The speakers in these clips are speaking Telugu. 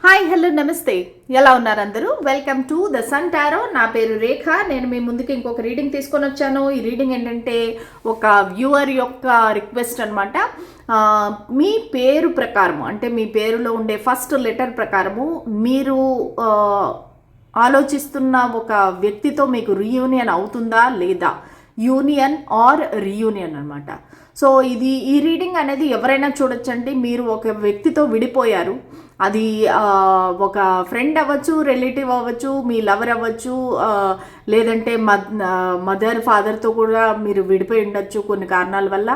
హాయ్ హలో నమస్తే, ఎలా ఉన్నారు అందరూ? Welcome to the sun tarot. నా పేరు రేఖ. నేను మీ ముందుకి ఇంకొక రీడింగ్ తీసుకొని వచ్చాను. ఈ రీడింగ్ ఏంటంటే ఒక వ్యూవర్ యొక్క రిక్వెస్ట్ అనమాట. మీ పేరు ప్రకారము, అంటే మీ పేరులో ఉండే ఫస్ట్ లెటర్ ప్రకారము మీరు ఆలోచిస్తున్న ఒక వ్యక్తితో మీకు రీయూనియన్ అవుతుందా లేదా, యూనియన్ ఆర్ రీయూనియన్ అనమాట. సో ఈ రీడింగ్ అనేది ఎవరైనా చూడొచ్చండి. మీరు ఒక వ్యక్తితో విడిపోయారు, అది ఒక ఫ్రెండ్ అవ్వచ్చు, రిలేటివ్ అవ్వచ్చు, మీ లవర్ అవ్వచ్చు, లేదంటే మదర్ ఫాదర్తో కూడా మీరు విడిపోయి ఉండొచ్చు కొన్ని కారణాల వల్ల.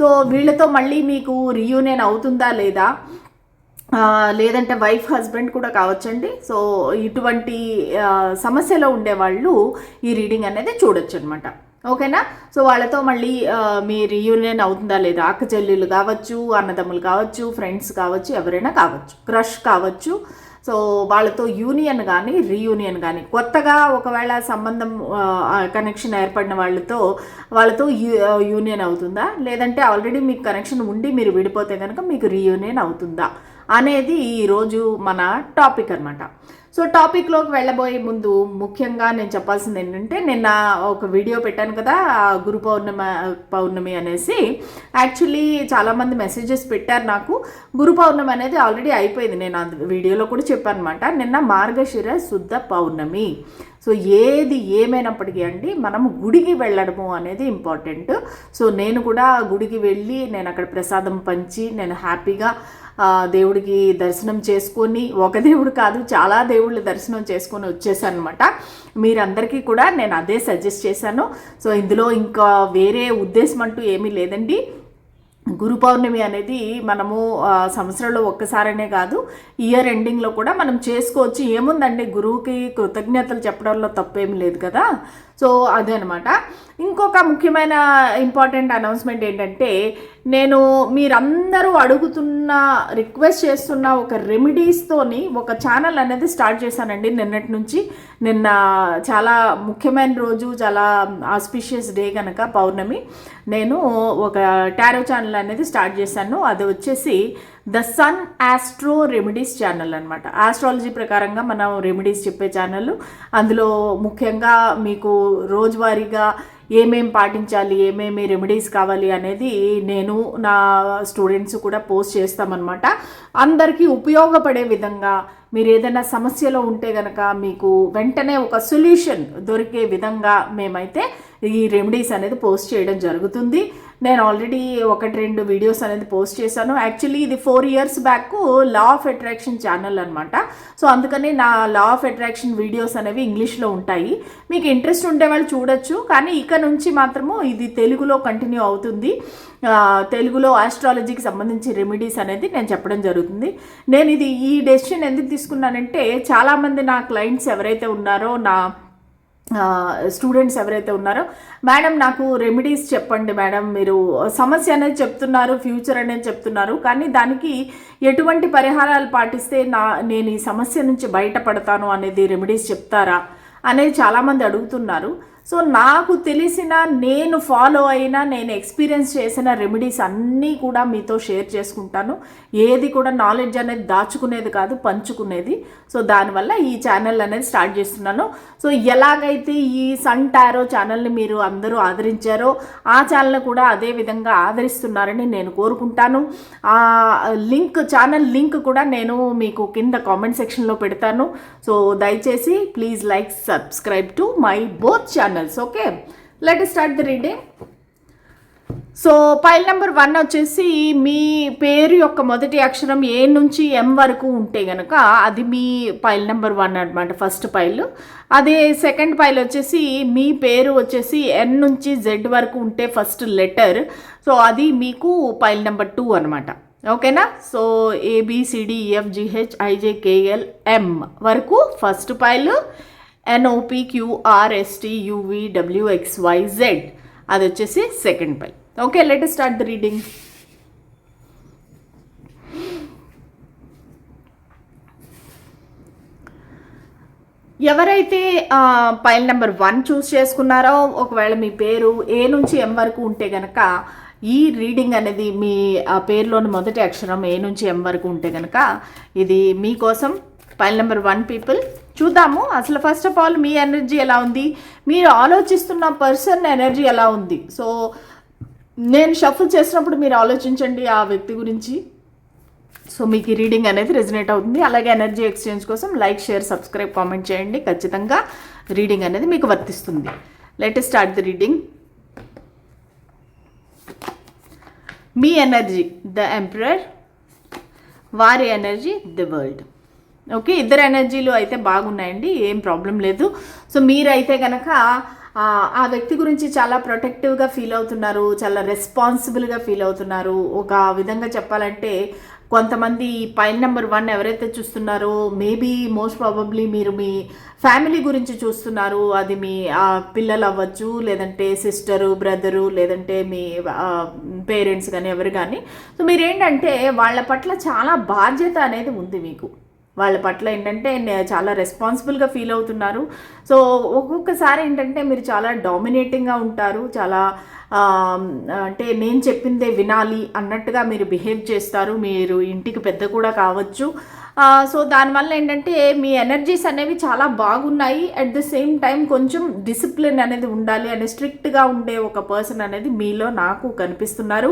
సో వీళ్ళతో మళ్ళీ మీకు రీయూనియన్ అవుతుందా లేదా, లేదంటే వైఫ్ హస్బెండ్ కూడా కావచ్చండి. సో ఇటువంటి సమస్యలో ఉండేవాళ్ళు ఈ రీడింగ్ అనేది చూడొచ్చు అనమాట. ఓకేనా? సో వాళ్ళతో మళ్ళీ మీ రీయూనియన్ అవుతుందా లేదా, అక్క చెల్లెళ్ళు కావచ్చు, అన్నదమ్ములు కావచ్చు, ఫ్రెండ్స్ కావచ్చు, ఎవరైనా కావచ్చు, క్రష్ కావచ్చు. సో వాళ్ళతో యూనియన్ కానీ రీయూనియన్ కానీ, కొత్తగా ఒకవేళ సంబంధం కనెక్షన్ ఏర్పడిన వాళ్ళతో యూనియన్ అవుతుందా, లేదంటే ఆల్రెడీ మీకు కనెక్షన్ ఉండి మీరు విడిపోతే కనుక మీకు రీయూనియన్ అవుతుందా అనేది ఈరోజు మన టాపిక్ అనమాట. సో టాపిక్లోకి వెళ్ళబోయే ముందు ముఖ్యంగా నేను చెప్పాల్సింది ఏంటంటే, నిన్న ఒక వీడియో పెట్టాను కదా గురు పౌర్ణమి అనేసి. యాక్చువల్లీ చాలామంది మెసేజెస్ పెట్టారు నాకు. గురు పౌర్ణమి అనేది ఆల్రెడీ అయిపోయింది, నేను వీడియోలో కూడా చెప్పాను అనమాట. నిన్న మార్గశిర శుద్ధ పౌర్ణమి. సో ఏది ఏమైనప్పటికీ అండి, మనము గుడికి వెళ్ళడము అనేది ఇంపార్టెంట్. సో నేను కూడా గుడికి వెళ్ళి నేను అక్కడ ప్రసాదం పంచి నేను హ్యాపీగా దేవుడికి దర్శనం చేసుకొని, ఒక దేవుడు కాదు చాలా దేవుళ్ళు దర్శనం చేసుకొని వచ్చేసాను అనమాట. మీరందరికీ కూడా నేను అదే సజెస్ట్ చేశాను. సో ఇందులో ఇంకా వేరే ఉద్దేశం అంటూ ఏమీ లేదండి. గురు పౌర్ణమి అనేది మనము సంవత్సరంలో ఒక్కసారనే కాదు, ఇయర్ ఎండింగ్లో కూడా మనం చేసుకోవచ్చు. ఏముందండి, గురువుకి కృతజ్ఞతలు చెప్పడంలో తప్పేమి లేదు కదా. సో అదే అనమాట. ఇంకొక ముఖ్యమైన ఇంపార్టెంట్ అనౌన్స్మెంట్ ఏంటంటే, నేను మీరందరూ అడుగుతున్న రిక్వెస్ట్ చేస్తున్న ఒక రెమెడీస్తోని ఒక ఛానల్ అనేది స్టార్ట్ చేశానండి నిన్నటి నుంచి. నిన్న చాలా ముఖ్యమైన రోజు, చాలా ఆస్పిషియస్ డే కనుక పౌర్ణమి, నేను ఒక టారో ఛానల్ అనేది స్టార్ట్ చేశాను. అది వచ్చేసి the sun astro remedies channel అనమాట. ఆస్ట్రాలజీ ప్రకారంగా మనం రెమెడీస్ చెప్పే ఛానల్. అందులో ముఖ్యంగా మీకు రోజువారీగా ఏమేం పాటించాలి, ఏమేమి రెమెడీస్ కావాలి అనేది నేను నా స్టూడెంట్స్ కూడా పోస్ట్ చేస్తామన్నమాట. అందరికీ ఉపయోగపడే విధంగా, మీరు ఏదైనా సమస్యలో ఉంటే కనుక మీకు వెంటనే ఒక సొల్యూషన్ దొరికే విధంగా మేమైతే ఈ రెమెడీస్ అనేది పోస్ట్ చేయడం జరుగుతుంది. నేను ఆల్రెడీ 1-2 వీడియోస్ అనేది పోస్ట్ చేశాను. యాక్చువల్లీ ఇది 4 years back law of attraction channel అనమాట. సో అందుకని నా లా ఆఫ్ అట్రాక్షన్ వీడియోస్ అనేవి ఇంగ్లీష్లో ఉంటాయి. మీకు ఇంట్రెస్ట్ ఉండే వాళ్ళు చూడొచ్చు, కానీ ఇక నుంచి మాత్రము ఇది తెలుగులో కంటిన్యూ అవుతుంది. తెలుగులో ఆస్ట్రాలజీకి సంబంధించి రెమెడీస్ అనేది నేను చెప్పడం జరుగుతుంది. నేను ఈ డెసిషన్ ఎందుకు తీసుకున్నానంటే, చాలామంది నా క్లయింట్స్ ఎవరైతే ఉన్నారో, నా స్టూడెంట్స్ ఎవరైతే ఉన్నారో, మేడం నాకు రెమెడీస్ చెప్పండి మేడం, మీరు సమస్య అనేది చెప్తున్నారు, ఫ్యూచర్ అనేది చెప్తున్నారు, కానీ దానికి ఎటువంటి పరిహారాలు పాటిస్తే నేను ఈ సమస్య నుంచి బయటపడతాను అనేది రెమెడీస్ చెప్తారా అనేది చాలామంది అడుగుతున్నారు. సో నాకు తెలిసిన, నేను ఫాలో అయిన, నేను ఎక్స్పీరియన్స్ చేసిన రెమెడీస్ అన్నీ కూడా మీతో షేర్ చేసుకుంటాను. ఏది కూడా నాలెడ్జ్ అనేది దాచుకునేది కాదు, పంచుకునేది. సో దానివల్ల ఈ ఛానల్ అనేది స్టార్ట్ చేస్తున్నాను. సో ఎలాగైతే ఈ సన్ టారో ఛానల్ని మీరు అందరూ ఆదరించారో, ఆ ఛానల్ని కూడా అదే విధంగా ఆదరిస్తున్నారని నేను కోరుకుంటాను. ఆ ఛానల్ లింక్ కూడా నేను మీకు కింద కామెంట్ సెక్షన్లో పెడతాను. సో దయచేసి please like, subscribe to my both channels. Okay, let us start the reading. So pile number 1 వచ్చేసి మీ పేరు యొక్క మొదటి అక్షరం ఏ నుంచి ఎం వరకు ఉంటే కనుక అది మీ పైల్ నెంబర్ 1 అనమాట, ఫస్ట్ పైల్. అదే సెకండ్ పైల్ వచ్చేసి మీ పేరు వచ్చేసి ఎన్ నుంచి జెడ్ వరకు ఉంటే ఫస్ట్ లెటర్, సో అది మీకు పైల్ నెంబర్ 2 అనమాట. ఓకేనా? సో ABCDEFGHIJKLM వరకు ఫస్ట్ పైల్, NOPQRSTUVWXYZ అది వచ్చేసి second pile. Okay, let us start the reading. ఎవరైతే పైల్ నెంబర్ 1 చూస్ చేసుకున్నారో, ఒకవేళ మీ పేరు ఏ నుంచి ఎం వరకు ఉంటే కనుక ఈ రీడింగ్ అనేది మీ పేరులోని మొదటి అక్షరం ఏ నుంచి ఎం వరకు ఉంటే కనుక ఇది మీకోసం పైల్ నెంబర్ 1 పీపుల్ చూద్దాము. అసలు first of all me energy ఎలా ఉంది, మీరు ఆలోచిస్తున్న పర్సన్ ఎనర్జీ ఎలా ఉంది. సో నేను షఫుల్ చేసినప్పుడు మీరు ఆలోచించండి ఆ వ్యక్తి గురించి. సో మీకు ఈ రీడింగ్ అనేది రెజనేట్ అవుతుంది. అలాగే ఎనర్జీ ఎక్స్చేంజ్ కోసం లైక్, షేర్, సబ్స్క్రైబ్, కామెంట్ చేయండి. ఖచ్చితంగా రీడింగ్ అనేది మీకు వర్తిస్తుంది. Let start the reading. Me energy the emperor, వారి ఎనర్జీ ది వరల్డ్. ఓకే, ఇద్దరు ఎనర్జీలు అయితే బాగున్నాయండి, ఏం ప్రాబ్లం లేదు. సో మీరైతే కనుక ఆ వ్యక్తి గురించి చాలా ప్రొటెక్టివ్గా ఫీల్ అవుతున్నారు, చాలా రెస్పాన్సిబుల్గా ఫీల్ అవుతున్నారు. ఒక విధంగా చెప్పాలంటే కొంతమంది పైల్ నెంబర్ 1 ఎవరైతే చూస్తున్నారో మేబీ మోస్ట్ ప్రాబబ్లీ మీరు మీ ఫ్యామిలీ గురించి చూస్తున్నారు. అది మీ పిల్లలు అవ్వచ్చు, లేదంటే సిస్టరు, బ్రదరు, లేదంటే మీ పేరెంట్స్ కానీ ఎవరు కానీ. సో మీరేంటంటే వాళ్ళ పట్ల చాలా బాధ్యత అనేది ఉంది మీకు. వాళ్ళ పట్ల ఏంటంటే చాలా రెస్పాన్సిబుల్గా ఫీల్ అవుతున్నారు. సో ఒక్కొక్కసారి ఏంటంటే మీరు చాలా డామినేటింగ్గా ఉంటారు, చాలా అంటే నేను చెప్పిందే వినాలి అన్నట్టుగా మీరు బిహేవ్ చేస్తారు. మీరు ఇంటికి పెద్ద కూడా కావచ్చు. సో దానివల్ల ఏంటంటే మీ ఎనర్జీస్ అనేవి చాలా బాగున్నాయి. అట్ ద సేమ్ టైం కొంచెం డిసిప్లిన్ అనేది ఉండాలి అని స్ట్రిక్ట్గా ఉండే ఒక పర్సన్ అనేది మీలో నాకు కనిపిస్తున్నారు.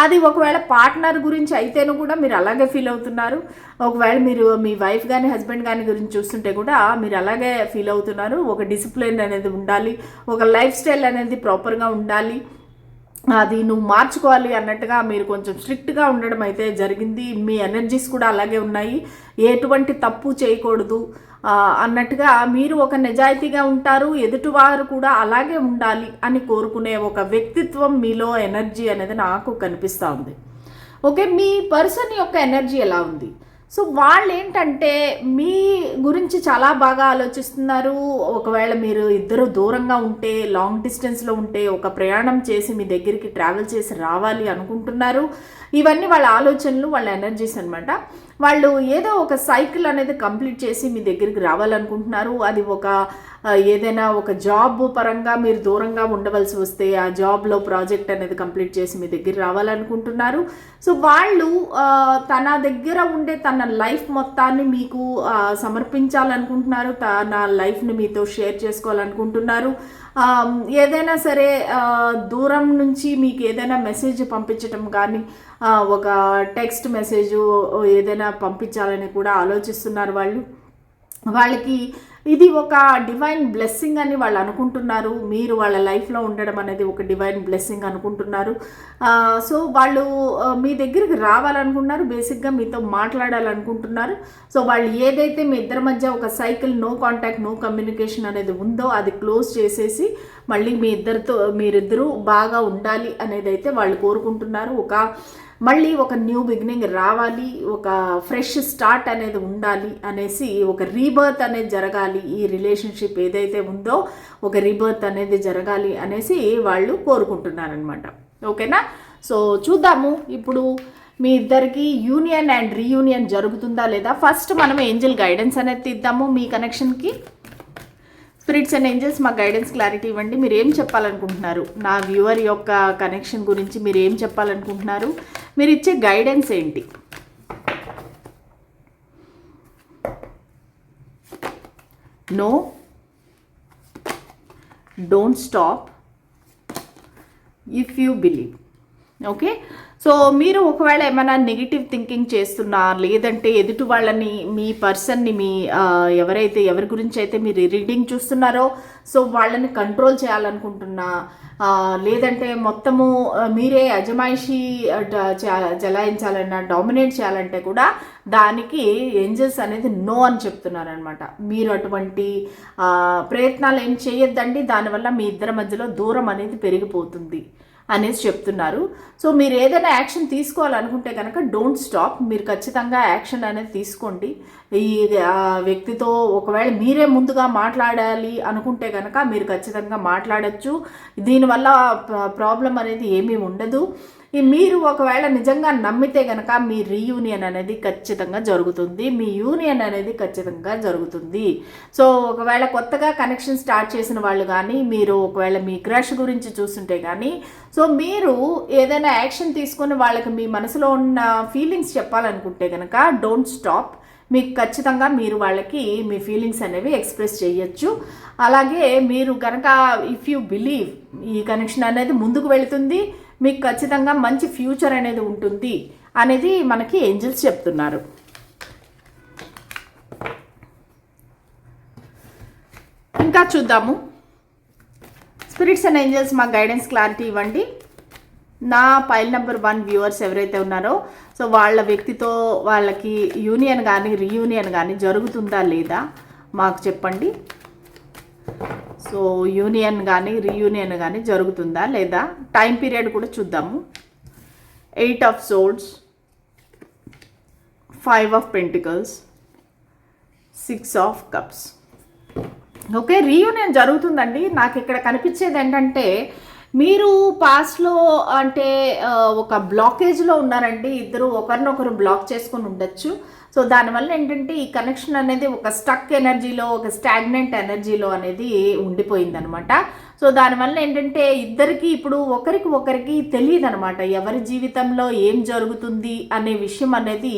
అది ఒకవేళ పార్ట్నర్ గురించి అయితేనూ కూడా మీరు అలాగే ఫీల్ అవుతున్నారు. ఒకవేళ మీరు మీ వైఫ్ కానీ హస్బెండ్ కానీ గురించి చూస్తుంటే కూడా మీరు అలాగే ఫీల్ అవుతున్నారు. ఒక డిసిప్లిన్ అనేది ఉండాలి, ఒక లైఫ్ స్టైల్ అనేది ప్రాపర్గా ఉండాలి, అది నువ్వు మార్చుకోవాలి అన్నట్టుగా మీరు కొంచెం స్ట్రిక్ట్గా ఉండడం అయితే జరిగింది. మీ ఎనర్జీస్ కూడా అలాగే ఉన్నాయి, ఎటువంటి తప్పు చేయకూడదు అన్నట్టుగా మీరు ఒక నిజాయితీగా ఉంటారు. ఎదుటివారు కూడా అలాగే ఉండాలి అని కోరుకునే ఒక వ్యక్తిత్వం మీలో ఎనర్జీ అనేది నాకు కనిపిస్తూ ఉంది. ఓకే, మీ పర్సన్ యొక్క ఎనర్జీ ఎలా ఉంది? సో వాళ్ళు ఏంటంటే మీ గురించి చాలా బాగా ఆలోచిస్తున్నారు. ఒకవేళ మీరు ఇద్దరు దూరంగా ఉంటే, లాంగ్ డిస్టెన్స్లో ఉంటే, ఒక ప్రయాణం చేసి మీ దగ్గరికి ట్రావెల్ చేసి రావాలి అనుకుంటున్నారు. ఇవన్నీ వాళ్ళ ఆలోచనలు, వాళ్ళ ఎనర్జీస్ అనమాట. వాళ్ళు ఏదో ఒక సైకిల్ అనేది కంప్లీట్ చేసి మీ దగ్గరికి రావాలనుకుంటున్నారు. అది ఒక ఏదైనా ఒక జాబ్ పరంగా మీరు దూరంగా ఉండవలసి వస్తే ఆ జాబ్లో ప్రాజెక్ట్ అనేది కంప్లీట్ చేసి మీ దగ్గర రావాలనుకుంటున్నారు. సో వాళ్ళు తన దగ్గర ఉండే తన లైఫ్ మొత్తాన్ని మీకు సమర్పించాలనుకుంటున్నారు, తన లైఫ్ని మీతో షేర్ చేసుకోవాలనుకుంటున్నారు. ఏదైనా సరే దూరం నుంచి మీకు ఏదైనా మెసేజ్ పంపించటం కానీ, ఒక టెక్స్ట్ మెసేజ్ ఏదైనా పంపించాలని కూడా ఆలోచిస్తున్నారు వాళ్ళకి ఇది ఒక డివైన్ బ్లెస్సింగ్ అని వాళ్ళు అనుకుంటున్నారు. మీరు వాళ్ళ లైఫ్లో ఉండడం అనేది ఒక డివైన్ బ్లెస్సింగ్ అనుకుంటున్నారు. సో వాళ్ళు మీ దగ్గరికి రావాలనుకుంటున్నారు, బేసిక్గా మీతో మాట్లాడాలనుకుంటున్నారు. సో వాళ్ళు ఏదైతే మీ ఇద్దరి మధ్య ఒక cycle no contact, no communication అనేది ఉందో అది క్లోజ్ చేసేసి మళ్ళీ మీరిద్దరూ బాగా ఉండాలి అనేది అయితే వాళ్ళు కోరుకుంటున్నారు. మళ్ళీ ఒక న్యూ బిగినింగ్ రావాలి, ఒక ఫ్రెష్ స్టార్ట్ అనేది ఉండాలి అనేసి, ఒక రీబర్త్ అనేది జరగాలి, ఈ రిలేషన్షిప్ ఏదైతే ఉందో ఒక రీబర్త్ అనేది జరగాలి అనేసి వాళ్ళు కోరుకుంటున్నారనమాట. ఓకేనా? సో చూద్దాము ఇప్పుడు మీ ఇద్దరికి యూనియన్ అండ్ రీయూనియన్ జరుగుతుందా లేదా. ఫస్ట్ మనం ఏంజల్ గైడెన్స్ అనేది తీద్దాము మీ కనెక్షన్కి. స్పిరిట్స్ అండ్ ఏంజల్స్ మా గైడెన్స్ క్లారిటీ ఇవ్వండి. మీరు ఏం చెప్పాలనుకుంటున్నారు నా వ్యూవర్ యొక్క కనెక్షన్ గురించి? మీరు ఏం చెప్పాలనుకుంటున్నారు? మీరు ఇచ్చే గైడెన్స్ ఏంటి? No, don't stop, if you believe. Okay, so మీరు ఒకవేళ ఏమైనా నెగిటివ్ థింకింగ్ చేస్తున్నా, లేదంటే ఎదుటి వాళ్ళని, మీ పర్సన్ని, మీ ఎవరి గురించి అయితే మీరు రీడింగ్ చూస్తున్నారో సో వాళ్ళని కంట్రోల్ చేయాలనుకుంటున్నా, లేదంటే మొత్తము మీరే అజమాయిషి జలాయించాలన్నా, డామినేట్ చేయాలంటే కూడా దానికి ఏంజల్స్ అనేది నో అని చెప్తున్నారనమాట. మీరు అటువంటి ప్రయత్నాలు ఏం చేయొద్దండి, దానివల్ల మీ ఇద్దరి మధ్యలో దూరం అనేది పెరిగిపోతుంది అనేసి చెప్తున్నారు. సో మీరు ఏదైనా యాక్షన్ తీసుకోవాలనుకుంటే కనుక డోంట్ స్టాప్, మీరు ఖచ్చితంగా యాక్షన్ అనేది తీసుకోండి. ఈ వ్యక్తితో ఒకవేళ మీరే ముందుగా మాట్లాడాలి అనుకుంటే కనుక మీరు ఖచ్చితంగా మాట్లాడచ్చు. దీనివల్ల ప్రాబ్లం అనేది ఏమీ ఉండదు. మీరు ఒకవేళ నిజంగా నమ్మితే కనుక మీ రీయూనియన్ అనేది ఖచ్చితంగా జరుగుతుంది, మీ యూనియన్ అనేది ఖచ్చితంగా జరుగుతుంది. సో ఒకవేళ కొత్తగా కనెక్షన్ స్టార్ట్ చేసిన వాళ్ళు కానీ, మీరు ఒకవేళ మీ క్రష్ గురించి చూస్తుంటే కానీ, సో మీరు ఏదైనా యాక్షన్ తీసుకొని వాళ్ళకి మీ మనసులో ఉన్న ఫీలింగ్స్ చెప్పాలనుకుంటే కనుక డోంట్ స్టాప్, మీకు ఖచ్చితంగా మీరు వాళ్ళకి మీ ఫీలింగ్స్ అనేవి ఎక్స్ప్రెస్ చేయొచ్చు. అలాగే మీరు కనుక ఇఫ్ యూ బిలీవ్ ఈ కనెక్షన్ అనేది ముందుకు వెళుతుంది, మీకు ఖచ్చితంగా మంచి ఫ్యూచర్ అనేది ఉంటుంది అనేది మనకి ఏంజల్స్ చెప్తున్నారు. ఇంకా చూద్దాము. స్పిరిట్స్ అండ్ ఏంజల్స్ మాకు గైడెన్స్ క్లారిటీ ఇవ్వండి. నా పైల్ నెంబర్ 1 వ్యూవర్స్ ఎవరైతే ఉన్నారో సో వాళ్ళ వ్యక్తితో వాళ్ళకి యూనియన్ కానీ రీయూనియన్ కానీ జరుగుతుందా లేదా మాకు చెప్పండి. సో యూనియన్ కానీ రీయూనియన్ కానీ జరుగుతుందా లేదా, టైం పీరియడ్ కూడా చూద్దాము. 8 of swords, 5 of pentacles, 6 of cups. Okay, reunion జరుగుతుందండి. నాకు ఇక్కడ కనిపించేది ఏంటంటే మీరు పాస్ట్లో అంటే ఒక బ్లాకేజ్లో ఉన్నారండి. ఇద్దరు ఒకరినొకరు బ్లాక్ చేసుకొని ఉండొచ్చు. సో దానివల్ల ఏంటంటే ఈ కనెక్షన్ అనేది ఒక స్టక్ ఎనర్జీలో, ఒక స్టాగ్నెంట్ ఎనర్జీలో అనేది ఉండిపోయిందనమాట. సో దానివల్ల ఏంటంటే ఇద్దరికి ఇప్పుడు ఒకరికి తెలియదు అనమాట, ఎవరి జీవితంలో ఏం జరుగుతుంది అనే విషయం అనేది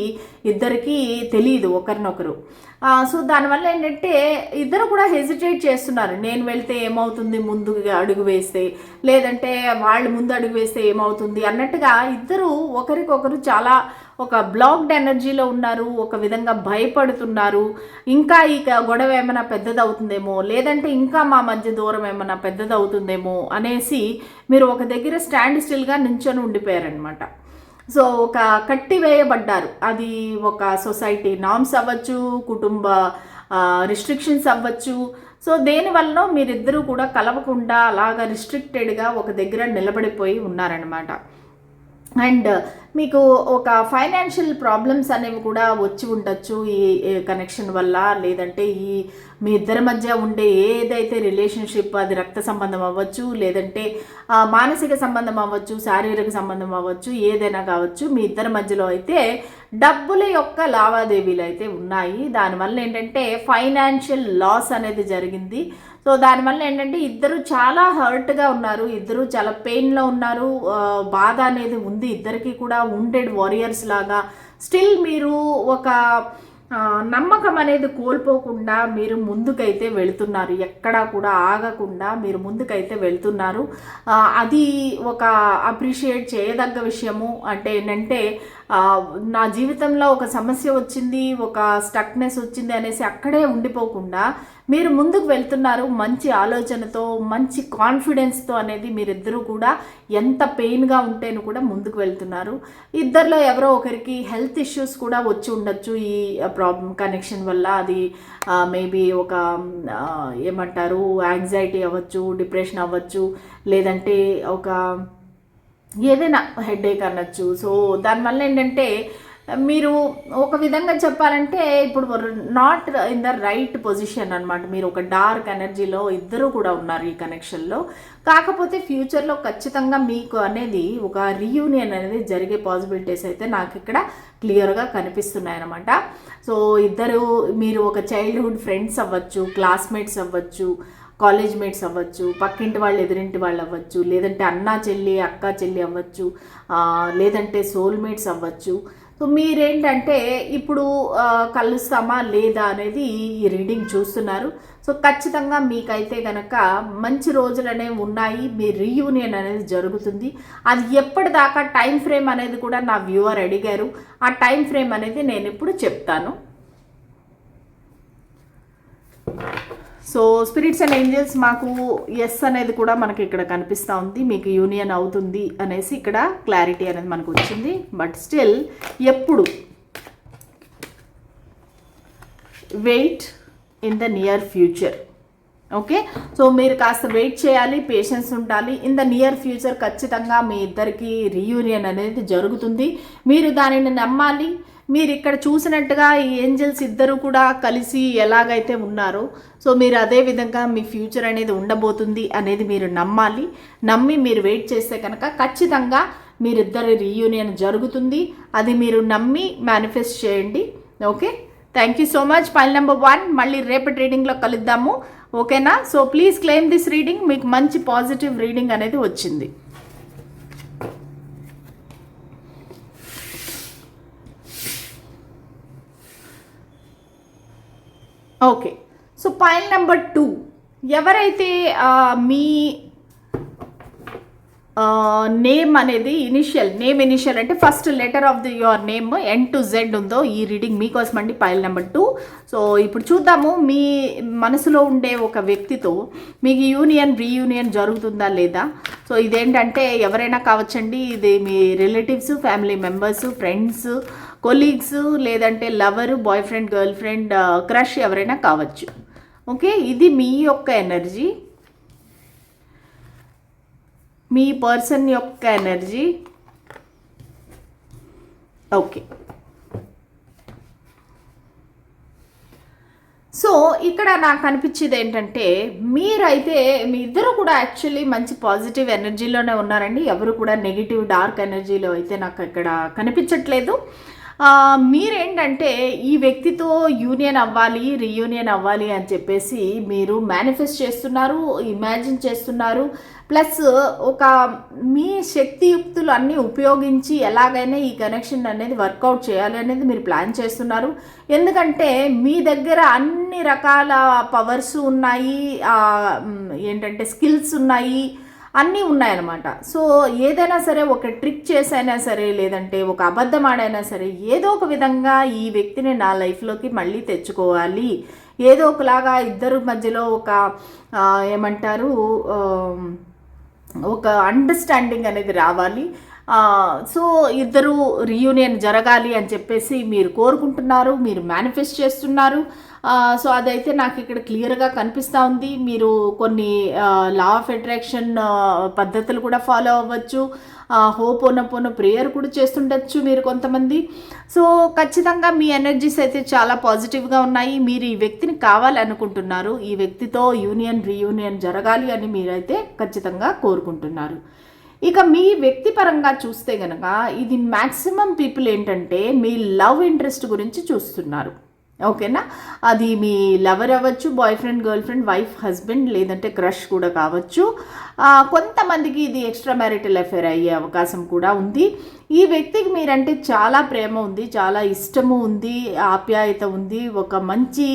ఇద్దరికి తెలియదు ఒకరినొకరు. సో దానివల్ల ఏంటంటే ఇద్దరు కూడా హెసిటేట్ చేస్తున్నారు. నేను వెళ్తే ఏమవుతుంది ముందుగా అడుగు వేస్తే, లేదంటే వాళ్ళు ముందు అడుగు వేస్తే ఏమవుతుంది అన్నట్టుగా ఇద్దరు ఒకరికొకరు చాలా ఒక బ్లాక్డ్ ఎనర్జీలో ఉన్నారు. ఒక విధంగా భయపడుతున్నారు. ఇంకా ఈ గొడవ ఏమైనా పెద్దదవుతుందేమో, లేదంటే ఇంకా మా మధ్య దూరం ఏమైనా పెద్దదవుతుందేమో అనేసి మీరు ఒక దగ్గర స్టాండ్ స్టిల్గా నించొని ఉండిపోయారనమాట. సో ఒక కట్టివేయబడ్డారు. అది ఒక సొసైటీ నామ్స్ అవ్వచ్చు, కుటుంబ రిస్ట్రిక్షన్స్ అవ్వచ్చు. సో దేనివల్ల మీరిద్దరూ కూడా కలవకుండా అలాగా రిస్ట్రిక్టెడ్గా ఒక దగ్గర నిలబడిపోయి ఉన్నారనమాట. అండ్ మీకు ఒక ఫైనాన్షియల్ ప్రాబ్లమ్స్ అనేవి కూడా వచ్చి ఉండొచ్చు ఈ కనెక్షన్ వల్ల, లేదంటే ఈ మీ ఇద్దరి మధ్య ఉండే ఏదైతే రిలేషన్షిప్, అది రక్త సంబంధం అవ్వచ్చు, లేదంటే మానసిక సంబంధం అవ్వచ్చు, శారీరక సంబంధం అవ్వచ్చు, ఏదైనా కావచ్చు. మీ ఇద్దరి మధ్యలో అయితే డబ్బుల యొక్క లావాదేవీలు అయితే ఉన్నాయి. దానివల్ల ఏంటంటే ఫైనాన్షియల్ లాస్ అనేది జరిగింది. సో దానివల్ల ఏంటంటే ఇద్దరు చాలా హర్ట్గా ఉన్నారు, ఇద్దరు చాలా పెయిన్లో ఉన్నారు, బాధ అనేది ఉంది ఇద్దరికి కూడా. వుండెడ్ వారియర్స్ లాగా స్టిల్ మీరు ఒక నమ్మకం అనేది కోల్పోకుండా మీరు ముందుకైతే వెళుతున్నారు. ఎక్కడా కూడా ఆగకుండా మీరు ముందుకైతే వెళ్తున్నారు. అది ఒక అప్రిషియేట్ చేయదగ్గ విషయము. అంటే ఏంటంటే నా జీవితంలో ఒక సమస్య వచ్చింది, ఒక స్టక్నెస్ వచ్చింది అనేసి అక్కడే ఉండిపోకుండా మీరు ముందుకు వెళ్తున్నారు. మంచి ఆలోచనతో, మంచి కాన్ఫిడెన్స్తో అనేది మీరిద్దరూ కూడా ఎంత పెయిన్గా ఉంటేను కూడా ముందుకు వెళ్తున్నారు. ఇద్దరిలో ఎవరో ఒకరికి హెల్త్ ఇష్యూస్ కూడా వచ్చి ఉండొచ్చు ఈ ప్రాబ్లం కనెక్షన్ వల్ల. అది మేబీ ఒక ఏమంటారు యాంగ్జైటీ అవ్వచ్చు, డిప్రెషన్ అవ్వచ్చు, లేదంటే ఒక ఏదైనా హెడేక్ అనొచ్చు. సో దానివల్ల ఏంటంటే మీరు ఒక విధంగా చెప్పాలంటే ఇప్పుడు not in the right position అనమాట. మీరు ఒక డార్క్ ఎనర్జీలో ఇద్దరు కూడా ఉన్నారు ఈ కనెక్షన్లో. కాకపోతే ఫ్యూచర్లో ఖచ్చితంగా మీకు అనేది ఒక రీయూనియన్ అనేది జరిగే పాసిబిలిటీస్ అయితే నాకు ఇక్కడ క్లియర్గా కనిపిస్తున్నాయి అన్నమాట. సో ఇద్దరు మీరు ఒక చైల్డ్హుడ్ ఫ్రెండ్స్ అవ్వచ్చు, క్లాస్మేట్స్ అవ్వచ్చు, కాలేజ్ మేట్స్ అవ్వచ్చు, పక్కింటి వాళ్ళు ఎదురింటి వాళ్ళు అవ్వచ్చు, లేదంటే అన్నా చెల్లి అక్క చెల్లి అవ్వచ్చు, లేదంటే సోల్మేట్స్ అవ్వచ్చు. సో మీరేంటంటే ఇప్పుడు కలుస్తామా లేదా అనేది ఈ రీడింగ్ చూస్తున్నారు. సో ఖచ్చితంగా మీకైతే కనుక మంచి రోజులు అనేవి ఉన్నాయి. మీ రీయూనియన్ అనేది జరుగుతుంది. అది ఎప్పటిదాకా టైం ఫ్రేమ్ అనేది కూడా నా వ్యూవర్ అడిగారు. ఆ టైం ఫ్రేమ్ అనేది నేను ఇప్పుడు చెప్తాను. సో స్పిరిట్స్ అండ్ ఏంజల్స్ మాకు ఎస్ అనేది కూడా మనకి ఇక్కడ కనిపిస్తూ ఉంది. మీకు యూనియన్ అవుతుంది అనేసి ఇక్కడ క్లారిటీ అనేది మనకు వచ్చింది. బట్ స్టిల్ ఎప్పుడు wait in the near future. Okay, so మీరు కాస్త వెయిట్ చేయాలి, పేషెన్స్ ఉండాలి. ఇన్ ద నియర్ ఫ్యూచర్ ఖచ్చితంగా మీ ఇద్దరికి రీయూనియన్ అనేది జరుగుతుంది. మీరు దానిని నమ్మాలి. మీరు ఇక్కడ చూసినట్టుగా ఈ ఏంజల్స్ ఇద్దరు కూడా కలిసి ఎలాగైతే ఉన్నారో సో మీరు అదే విధంగా మీ ఫ్యూచర్ అనేది ఉండబోతుంది అనేది మీరు నమ్మాలి. నమ్మి మీరు వెయిట్ చేస్తే కనుక ఖచ్చితంగా మీరిద్దరి రీయూనియన్ జరుగుతుంది. అది మీరు నమ్మి మేనిఫెస్ట్ చేయండి. Okay, thank you so much. File number 1 మళ్ళీ రేపటి రీడింగ్లో కలుద్దాము. ఓకేనా? So please claim this reading. మీకు మంచి పాజిటివ్ రీడింగ్ అనేది వచ్చింది. ఓకే, సో పైల్ నెంబర్ 2 ఎవరైతే మీ నేమ్ అనేది నేమ్ ఇనిషియల్ అంటే first letter of your name N to Z ఉందో, ఈ రీడింగ్ మీకోసం అండి. Pile number 2. సో ఇప్పుడు చూద్దాము మీ మనసులో ఉండే ఒక వ్యక్తితో మీకు రీయూనియన్ జరుగుతుందా లేదా. సో ఇదేంటంటే ఎవరైనా కావచ్చండి, ఇది మీ relatives, family members, friends, colleagues, లేదంటే lover, boyfriend, girlfriend, crush ఎవరైనా కావచ్చు. ఓకే, ఇది మీ యొక్క ఎనర్జీ, మీ పర్సన్ యొక్క ఎనర్జీ. ఓకే, సో ఇక్కడ నాకు అనిపించేది ఏంటంటే మీరైతే మీ ఇద్దరు కూడా యాక్చువల్లీ మంచి పాజిటివ్ ఎనర్జీలోనే ఉన్నారండి. ఎవరు కూడా నెగిటివ్ డార్క్ ఎనర్జీలో అయితే నాకు ఇక్కడ కనిపించట్లేదు. మీరేంటంటే ఈ వ్యక్తితో యూనియన్ అవ్వాలి, రీయూనియన్ అవ్వాలి అని చెప్పేసి మీరు మేనిఫెస్ట్ చేస్తున్నారు, ఇమాజిన్ చేస్తున్నారు. ప్లస్ ఒక మీ శక్తియుక్తులు అన్నీ ఉపయోగించి ఎలాగైనా ఈ కనెక్షన్ అనేది వర్కౌట్ చేయాలి అనేది మీరు ప్లాన్ చేస్తున్నారు. ఎందుకంటే మీ దగ్గర అన్ని రకాల పవర్స్ ఉన్నాయి, ఏంటంటే స్కిల్స్ ఉన్నాయి, అన్నీ ఉన్నాయన్నమాట. సో ఏదైనా సరే ఒక ట్రిక్ చేసైనా సరే, లేదంటే ఒక అబద్ధం ఆడైనా సరే, ఏదో ఒక విధంగా ఈ వ్యక్తిని నా లైఫ్లోకి మళ్ళీ తెచ్చుకోవాలి, ఏదో ఒకలాగా ఇద్దరు మధ్యలో ఒక ఏమంటారు ఒక అండర్స్టాండింగ్ అనేది రావాలి. సో ఇద్దరు రీయూనియన్ జరగాలి అని చెప్పేసి మీరు కోరుకుంటున్నారు, మీరు మేనిఫెస్ట్ చేస్తున్నారు. సో అదైతే నాకు ఇక్కడ క్లియర్గా కనిపిస్తూ ఉంది. మీరు కొన్ని లా ఆఫ్ అట్రాక్షన్ పద్ధతులు కూడా ఫాలో అవ్వచ్చు, హోపోనోపోనో ప్రేయర్ కూడా చేస్తుండొచ్చు మీరు కొంతమంది. సో ఖచ్చితంగా మీ ఎనర్జీస్ అయితే చాలా పాజిటివ్గా ఉన్నాయి. మీరు ఈ వ్యక్తిని కావాలనుకుంటున్నారు, ఈ వ్యక్తితో రీయూనియన్ జరగాలి అని మీరైతే ఖచ్చితంగా కోరుకుంటున్నారు. ఇక మీ వ్యక్తిపరంగా చూస్తే కనుక ఇది మ్యాక్సిమం పీపుల్ ఏంటంటే మీ లవ్ ఇంట్రెస్ట్ గురించి చూస్తున్నారు. ఓకేనా, అది మీ లవర్ అవ్వచ్చు, boy friend, girl friend, wife, husband, లేదంటే క్రష్ కూడా కావచ్చు. కొంతమందికి ఇది ఎక్స్ట్రా మ్యారిటల్ అఫేర్ అయ్యే అవకాశం కూడా ఉంది. ఈ వ్యక్తికి మీరంటే చాలా ప్రేమ ఉంది, చాలా ఇష్టము ఉంది, ఆప్యాయత ఉంది, ఒక మంచి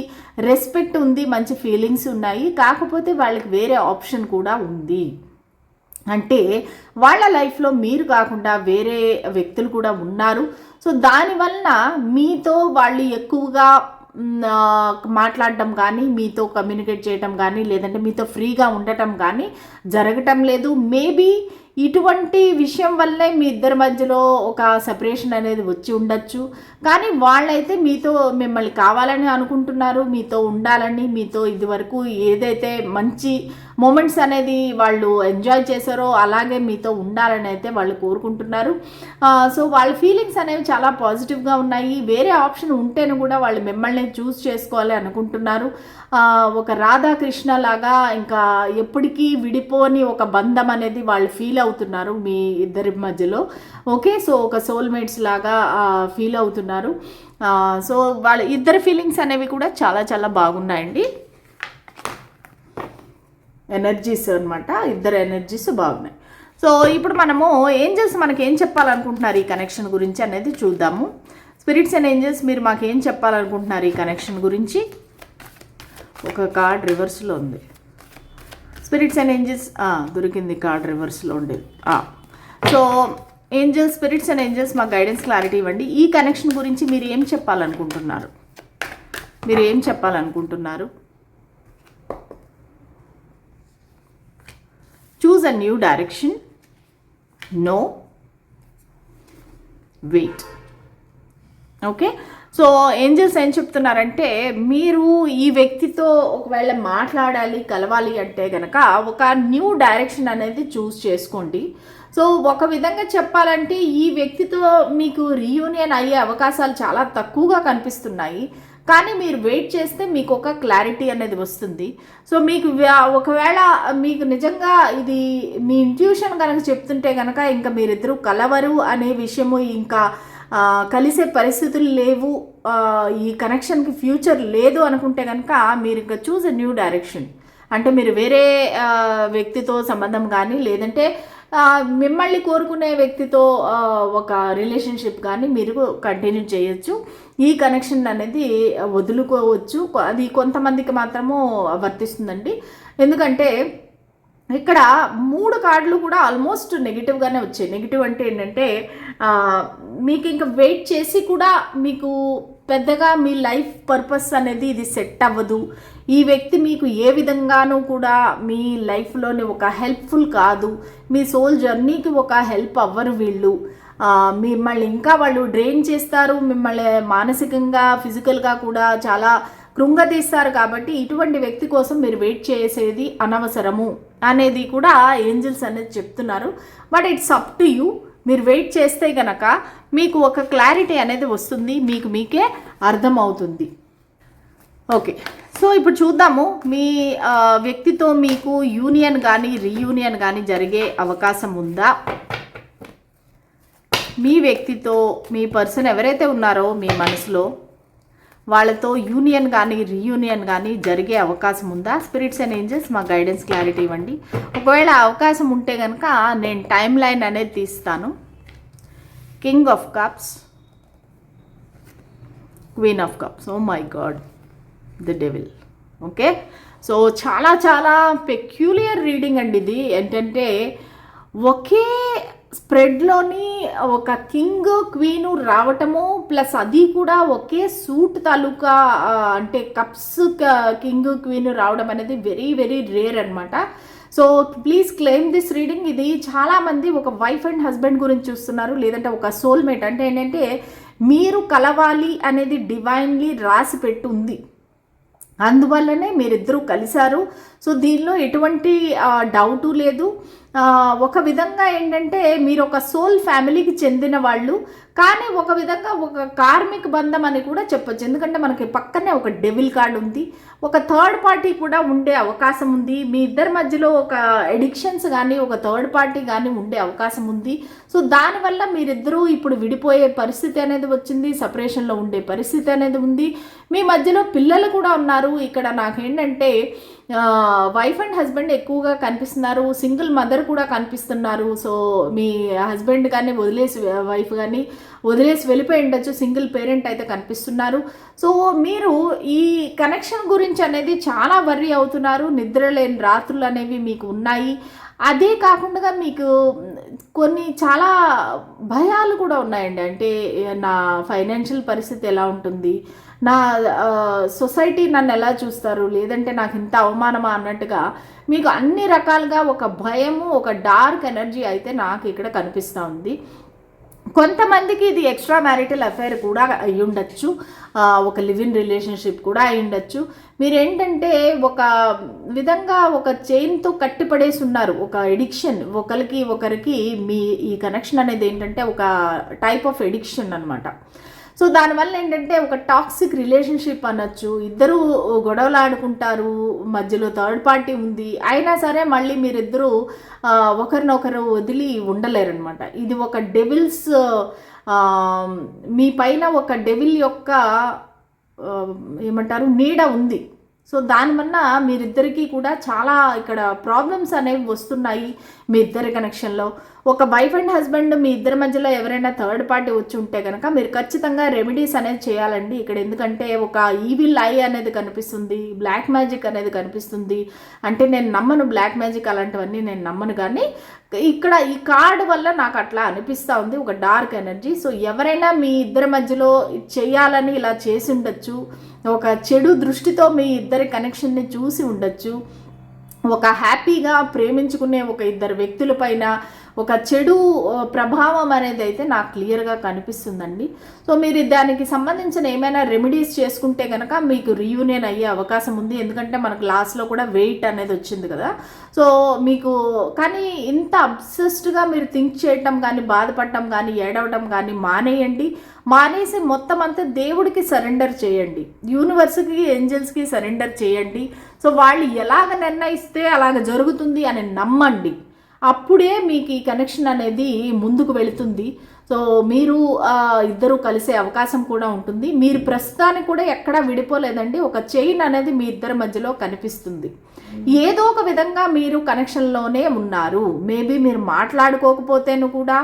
రెస్పెక్ట్ ఉంది, మంచి ఫీలింగ్స్ ఉన్నాయి. కాకపోతే వాళ్ళకి వేరే ఆప్షన్ కూడా ఉంది. అంటే వాళ్ళ లైఫ్లో మీరు కాకుండా వేరే వ్యక్తులు కూడా ఉన్నారు. సో దానివల్ల మీతో వాళ్ళు ఎక్కువగా మాట్లాడటం కానీ, మీతో కమ్యూనికేట్ చేయటం కానీ, లేదంటే మీతో ఫ్రీగా ఉండటం కానీ జరగటం లేదు. మేబీ ఇటువంటి విషయం వల్లే మీ ఇద్దరి మధ్యలో ఒక సెపరేషన్ అనేది వచ్చి ఉండొచ్చు. కానీ వాళ్ళైతే మీతో మిమ్మల్ని కావాలని అనుకుంటున్నారు, మీతో ఉండాలని, మీతో ఇదివరకు ఏదైతే మంచి మూమెంట్స్ అనేది వాళ్ళు ఎంజాయ్ చేశారో అలాగే మీతో ఉండాలని అయితే వాళ్ళు కోరుకుంటున్నారు. సో వాళ్ళ ఫీలింగ్స్ అనేవి చాలా పాజిటివ్గా ఉన్నాయి. వేరే ఆప్షన్ ఉంటేను కూడా వాళ్ళు మిమ్మల్ని చూస్ చేసుకోవాలి అనుకుంటున్నారు. ఒక రాధాకృష్ణ లాగా ఇంకా ఎప్పటికీ విడిపోని ఒక బంధం అనేది వాళ్ళు ఫీల్ అవుతున్నారు మీ ఇద్దరి మధ్యలో. ఓకే, సో ఒక సోల్మేట్స్ లాగా ఫీల్ అవుతున్నారు. సో వాళ్ళ ఇద్దరి ఫీలింగ్స్ అనేవి కూడా చాలా చాలా బాగున్నాయండి. ఎనర్జీస్ అనమాట, ఇద్దరు ఎనర్జీస్ బాగున్నాయి. సో ఇప్పుడు మనము ఏంజల్స్ మనకి ఏం చెప్పాలనుకుంటున్నారు ఈ కనెక్షన్ గురించి అనేది చూద్దాము. స్పిరిట్స్ అండ్ ఏంజల్స్ మీరు మాకు ఏం చెప్పాలనుకుంటున్నారు ఈ కనెక్షన్ గురించి. ఒక కార్డ్ రివర్స్లో ఉంది. స్పిరిట్స్ అండ్ ఏంజల్స్ దొరికింది, కార్డ్ రివర్స్లో ఉండేది. So angels, spirits and angels మాకు గైడెన్స్, క్లారిటీ ఇవ్వండి. ఈ కనెక్షన్ గురించి మీరు ఏం చెప్పాలనుకుంటున్నారు, మీరు ఏం చెప్పాలనుకుంటున్నారు. Choose a new direction. No. Wait. Okay, so angels ఏం చెప్తున్నారంటే మీరు ఈ వ్యక్తితో ఒకవేళ మాట్లాడాలి, కలవాలి అంటే కనుక ఒక న్యూ డైరెక్షన్ అనేది చూస్ చేసుకోండి. సో ఒక విధంగా చెప్పాలంటే ఈ వ్యక్తితో మీకు రీయూనియన్ అయ్యే అవకాశాలు చాలా తక్కువగా కనిపిస్తున్నాయి. కానీ మీరు వెయిట్ చేస్తే మీకు ఒక క్లారిటీ అనేది వస్తుంది. సో మీకు ఒకవేళ మీకు నిజంగా ఇది మీ ఇంట్యూషన్ కనుక చెప్తుంటే కనుక ఇంకా మీరిద్దరూ కలవరు అనే విషయము, ఇంకా కలిసే పరిస్థితులు లేవు, ఈ కనెక్షన్కి ఫ్యూచర్ లేదు అనుకుంటే కనుక మీరు ఇంకా చూస్ ఎ న్యూ డైరెక్షన్. అంటే మీరు వేరే వ్యక్తితో సంబంధం కానీ, లేదంటే మిమ్మల్ని కోరుకునే వ్యక్తితో ఒక రిలేషన్షిప్ కానీ మీరు కంటిన్యూ చేయొచ్చు. ఈ కనెక్షన్ అనేది వదులుకోవచ్చు. అది కొంతమందికి మాత్రము వర్తిస్తుందండి. ఎందుకంటే ఇక్కడ 3 కార్డులు కూడా ఆల్మోస్ట్ నెగిటివ్గానే వచ్చాయి. నెగిటివ్ అంటే ఏంటంటే మీకు ఇంకా వెయిట్ చేసి కూడా మీకు పెద్దగా మీ లైఫ్ పర్పస్ అనేది ఇది సెట్ అవ్వదు. ఈ వ్యక్తి మీకు ఏ విధంగానూ కూడా మీ లైఫ్లోని ఒక హెల్ప్ఫుల్ కాదు. మీ సోల్ జర్నీకి ఒక హెల్ప్ అవ్వరు వీళ్ళు. మిమ్మల్ని ఇంకా వాళ్ళు డ్రైన్ చేస్తారు. మిమ్మల్ని మానసికంగా ఫిజికల్గా కూడా చాలా కృంగతీస్తారు. కాబట్టి ఇటువంటి వ్యక్తి కోసం మీరు వెయిట్ చేసేది అనవసరము అనేది కూడా ఏంజల్స్ అనేది చెప్తున్నారు. But it's up to you. మీరు వెయిట్ చేస్తే కనుక మీకు ఒక క్లారిటీ అనేది వస్తుంది, మీకు మీకే అర్థమవుతుంది. ఓకే, సో ఇప్పుడు చూద్దాము మీ వ్యక్తితో మీకు యూనియన్ కానీ రీయూనియన్ కానీ జరిగే అవకాశం ఉందా? మీ వ్యక్తితో మీ పర్సన్ ఎవరైతే ఉన్నారో మీ మనసులో వాళ్ళతో యూనియన్ కానీ రీయూనియన్ కానీ జరిగే అవకాశం ఉందా? స్పిరిట్స్ అండ్ ఏంజల్స్ మా గైడెన్స్ క్లారిటీ ఇవ్వండి. ఒకవేళ అవకాశం ఉంటే కనుక నేను టైం లైన్ అనేది తీస్తాను. King of cups, queen of cups, oh my god, the devil. Okay, so చాలా చాలా పెక్యులియర్ రీడింగ్ అండి ఇది. ఏంటంటే ఒకే స్ప్రెడ్లోని ఒక కింగ్ క్వీను రావటము, ప్లస్ అది కూడా ఒకే సూట్ తాలూకా అంటే కప్స్ కింగ్ క్వీను రావడం అనేది వెరీ వెరీ రేర్ అనమాట. So please claim this reading. ఇది చాలామంది ఒక వైఫ్ అండ్ హస్బెండ్ గురించి చూస్తున్నారు, లేదంటే ఒక సోల్మేట్. అంటే ఏంటంటే మీరు కలవాలి అనేది డివైన్లీ రాసి పెట్టి ఉంది, అందువల్లనే మీరిద్దరూ కలిశారు. సో దీనిలో ఎటువంటి డౌటు లేదు. ఒక విధంగా ఏంటంటే మీరు ఒక సోల్ ఫ్యామిలీకి చెందిన వాళ్ళు, కానీ ఒక విధంగా ఒక కార్మిక బంధం అని కూడా చెప్పొచ్చు. ఎందుకంటే మనకి పక్కనే ఒక డెవిల్ కార్డ్ ఉంది, ఒక థర్డ్ పార్టీ కూడా ఉండే అవకాశం ఉంది. మీ ఇద్దరి మధ్యలో ఒక ఎడిక్షన్స్ కానీ ఒక థర్డ్ పార్టీ కానీ ఉండే అవకాశం ఉంది. సో దానివల్ల మీరిద్దరూ ఇప్పుడు విడిపోయే పరిస్థితి అనేది వచ్చింది, సపరేషన్లో ఉండే పరిస్థితి అనేది ఉంది. మీ మధ్యలో పిల్లలు కూడా ఉన్నారు. ఇక్కడ నాకేంటంటే వైఫ్ అండ్ హస్బెండ్ ఎక్కువగా కనిపిస్తున్నారు, సింగిల్ మదర్ కూడా కనిపిస్తున్నారు. సో మీ హస్బెండ్ కానీ వదిలేసి వైఫ్ కానీ వదిలేసి వెళ్ళిపోయి ఉండొచ్చు, సింగిల్ పేరెంట్ అయితే కనిపిస్తున్నారు. సో మీరు ఈ కనెక్షన్ గురించి అనేది చాలా వర్రీ అవుతున్నారు. నిద్ర లేని రాత్రులు అనేవి మీకు ఉన్నాయి. అదే కాకుండా మీకు కొన్ని చాలా భయాలు కూడా ఉన్నాయండి. అంటే నా ఫైనాన్షియల్ పరిస్థితి ఎలా ఉంటుంది, నా సొసైటీ నన్ను ఎలా చూస్తారు, లేదంటే నాకు ఇంత అవమానమా అన్నట్టుగా మీకు అన్ని రకాలుగా ఒక భయము, ఒక డార్క్ ఎనర్జీ అయితే నాకు ఇక్కడ కనిపిస్తూ ఉంది. కొంతమందికి ఇది ఎక్స్ట్రా మ్యారిటల్ అఫైర్ కూడా అయి ఉండొచ్చు, ఒక లివ్ ఇన్ రిలేషన్షిప్ కూడా అయి ఉండొచ్చు. మీరేంటంటే ఒక విధంగా ఒక చైన్తో కట్టిపడేసి ఉన్నారు, ఒక ఎడిక్షన్. ఒకరికి మీ ఈ కనెక్షన్ అనేది ఏంటంటే ఒక టైప్ ఆఫ్ ఎడిక్షన్ అనమాట. సో దానివల్ల ఏంటంటే ఒక టాక్సిక్ రిలేషన్షిప్ అనొచ్చు. ఇద్దరు గొడవలు ఆడుకుంటారు, మధ్యలో థర్డ్ పార్టీ ఉంది, అయినా సరే మళ్ళీ మీరిద్దరూ ఒకరినొకరు వదిలి ఉండలేరనమాట. ఇది ఒక డెవిల్స్, మీ పైన ఒక డెవిల్ యొక్క ఏమంటారు నీడ ఉంది. సో దానివల్ల మీరిద్దరికీ కూడా చాలా ఇక్కడ ప్రాబ్లమ్స్ అనేవి వస్తున్నాయి మీ ఇద్దరి కనెక్షన్లో. ఒక వైఫ్ అండ్ హస్బెండ్ మీ ఇద్దరి మధ్యలో ఎవరైనా థర్డ్ పార్టీ వచ్చి ఉంటే కనుక మీరు ఖచ్చితంగా రెమెడీస్ అనేది చేయాలండి ఇక్కడ. ఎందుకంటే ఒక ఈవిల్ ఐ అనేది కనిపిస్తుంది, బ్లాక్ మ్యాజిక్ అనేది కనిపిస్తుంది. అంటే నేను నమ్మను బ్లాక్ మ్యాజిక్ అలాంటివన్నీ, నేను నమ్మను. కానీ ఇక్కడ ఈ కార్డు వల్ల నాకు అట్లా అనిపిస్తూ ఉంది, ఒక డార్క్ ఎనర్జీ. సో ఎవరైనా మీ ఇద్దరి మధ్యలో చేయాలని ఇలా చేసి ఉండొచ్చు, ఒక చెడు దృష్టితో మీ ఇద్దరి కనెక్షన్ని చూసి ఉండొచ్చు. ఒక హ్యాపీగా ప్రేమించుకునే ఒక ఇద్దరు వ్యక్తుల పైన ఒక చెడు ప్రభావం అనేది అయితే నాకు క్లియర్గా కనిపిస్తుందండి. సో మీరు దానికి సంబంధించిన ఏమైనా రెమెడీస్ చేసుకుంటే కనుక మీకు రీయూనియన్ అయ్యే అవకాశం ఉంది. ఎందుకంటే మనకు లాస్ట్లో కూడా వెయిట్ అనేది వచ్చింది కదా. సో మీకు కానీ ఇంత అబ్సెస్డ్గా మీరు థింక్ చేయటం కానీ, బాధపడటం కానీ, ఏడవటం కానీ మానేయండి. మానేసి మొత్తం అంతా దేవుడికి సరెండర్ చేయండి, యూనివర్స్కి, ఏంజల్స్కి సరెండర్ చేయండి. సో వాళ్ళు ఎలాగ నిర్ణయిస్తే అలాగ జరుగుతుంది అని నమ్మండి. అప్పుడే మీకు ఈ కనెక్షన్ అనేది ముందుకు వెళుతుంది. సో మీరు ఇద్దరు కలిసే అవకాశం కూడా ఉంటుంది. మీరు ప్రస్తుతానికి కూడా ఎక్కడా విడిపోలేదండి. ఒక చైన్ అనేది మీ ఇద్దరి మధ్యలో కనిపిస్తుంది. ఏదో ఒక విధంగా మీరు కనెక్షన్లోనే ఉన్నారు. మేబీ మీరు మాట్లాడుకోకపోతేను కూడా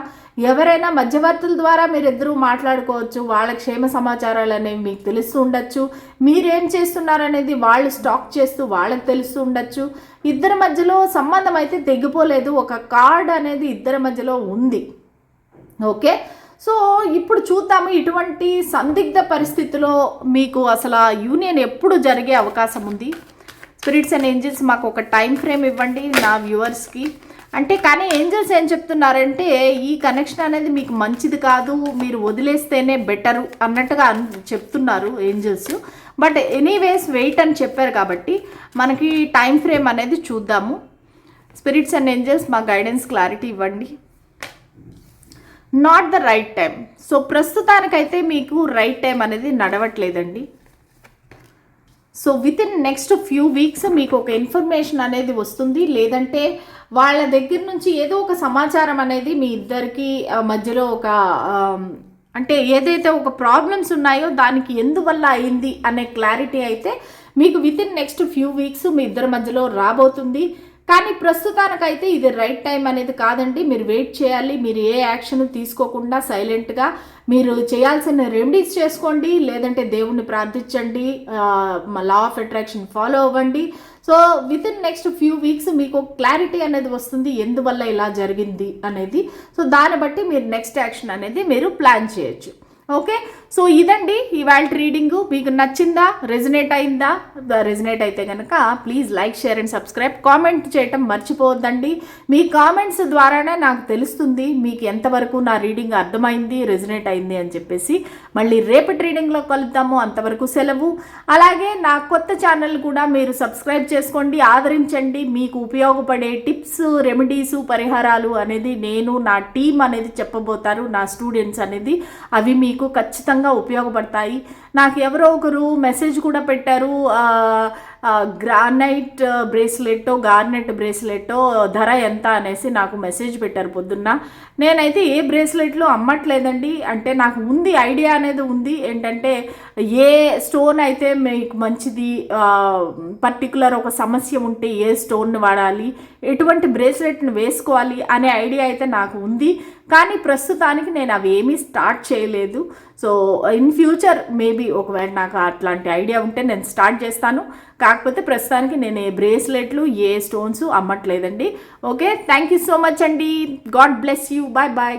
ఎవరైనా మధ్యవర్తుల ద్వారా మీరిద్దరూ మాట్లాడుకోవచ్చు. వాళ్ళ క్షేమ సమాచారాలు అనేవి మీకు తెలుస్తూ ఉండొచ్చు. మీరేం చేస్తున్నారనేది వాళ్ళు స్టాక్ చేస్తూ వాళ్ళకి తెలుస్తూ ఉండొచ్చు. ఇద్దరి మధ్యలో సంబంధం అయితే తెగిపోలేదు. ఒక కార్డ్ అనేది ఇద్దరి మధ్యలో ఉంది. ఓకే, సో ఇప్పుడు చూద్దాము ఇటువంటి సందిగ్ధ పరిస్థితిలో మీకు అసలు యూనియన్ ఎప్పుడు జరిగే అవకాశం ఉంది. స్పిరిట్స్ అండ్ ఏంజల్స్ మాకు ఒక టైం ఫ్రేమ్ ఇవ్వండి నా వ్యూవర్స్కి. అంటే కానీ ఏంజల్స్ ఏం చెప్తున్నారంటే ఈ కనెక్షన్ అనేది మీకు మంచిది కాదు, మీరు వదిలేస్తేనే బెటరు అన్నట్టుగా చెప్తున్నారు ఏంజల్స్. బట్ ఎనీవేస్ వెయిట్ అని చెప్పారు కాబట్టి మనకి టైం ఫ్రేమ్ అనేది చూద్దాము. స్పిరిట్స్ అండ్ ఏంజల్స్ మా గైడెన్స్ క్లారిటీ ఇవ్వండి. Not the right time. So ప్రస్తుతానికైతే మీకు రైట్ టైం అనేది నడవట్లేదండి. So within next few weeks మీకు ఒక ఇన్ఫర్మేషన్ అనేది వస్తుంది. లేదంటే వాళ్ళ దగ్గర నుంచి ఏదో ఒక సమాచారం అనేది మీ ఇద్దరికి మధ్యలో ఒక అంటే ఏదైతే ఒక ప్రాబ్లమ్స్ ఉన్నాయో దానికి ఎందువల్ల అయింది అనే క్లారిటీ అయితే మీకు within next few weeks మీ ఇద్దరి మధ్యలో రాబోతుంది. కానీ ప్రస్తుతానికైతే ఇది రైట్ టైం అనేది కాదండి. మీరు వెయిట్ చేయాలి. మీరు ఏ యాక్షన్ తీసుకోకుండా సైలెంట్గా మీరు చేయాల్సిన రెమెడీస్ చేసుకోండి. లేదంటే దేవుణ్ణి ప్రార్థించండి, లా ఆఫ్ అట్రాక్షన్ ఫాలో అవ్వండి. So within next few weeks మీకు క్లారిటీ అనేది వస్తుంది ఎందువల్ల ఇలా జరిగింది అనేది. సో దాన్ని బట్టి మీరు నెక్స్ట్ యాక్షన్ అనేది మీరు ప్లాన్ చేయొచ్చు. ఓకే, సో ఇదండి ఇవాళ రీడింగు. మీకు నచ్చిందా, రెజనేట్ అయిందా? రెజనేట్ అయితే కనుక please like, share and subscribe. Comment చేయటం మర్చిపోవద్దండి. మీ కామెంట్స్ ద్వారానే నాకు తెలుస్తుంది మీకు ఎంతవరకు నా రీడింగ్ అర్థమైంది, రెజనేట్ అయింది అని చెప్పేసి. మళ్ళీ రేపటి రీడింగ్లో కలుద్దాము. అంతవరకు సెలవు. అలాగే నా కొత్త ఛానల్ కూడా మీరు సబ్స్క్రైబ్ చేసుకోండి, ఆదరించండి. మీకు ఉపయోగపడే టిప్స్, రెమెడీసు, పరిహారాలు అనేది నేను నా టీం అనేది చెప్పబోతారు. నా స్టూడెంట్స్ అనేది అవి మీకు ఖచ్చితంగా ఉపయోగపడతాయి. నాకు ఎవరో ఒకరు మెసేజ్ కూడా పెట్టారు, గ్రానైట్ బ్రేస్లెట్ ధర ఎంత అనేసి నాకు మెసేజ్ పెట్టారు పొద్దున్న. నేనైతే ఏ బ్రేస్లెట్లు అమ్మట్లేదండి. అంటే నాకు ఉంది, ఐడియా అనేది ఉంది. ఏంటంటే ఏ స్టోన్ అయితే మీకు మంచిది, పర్టికులర్ ఒక సమస్య ఉంటే ఏ స్టోన్ని వాడాలి, ఎటువంటి బ్రేస్లెట్ని వేసుకోవాలి అనే ఐడియా అయితే నాకు ఉంది. కానీ ప్రస్తుతానికి నేను అవి ఏమీ స్టార్ట్ చేయలేదు. సో ఇన్ ఫ్యూచర్ మేబీ ఒకవేళ నాకు అట్లాంటి ఐడియా ఉంటే నేను స్టార్ట్ చేస్తాను. కాకపోతే ప్రస్తుతానికి నేను ఏ బ్రేస్లెట్లు, ఏ స్టోన్స్ అమ్మట్లేదండి. Okay, thank you so much అండి. God bless you. Bye bye.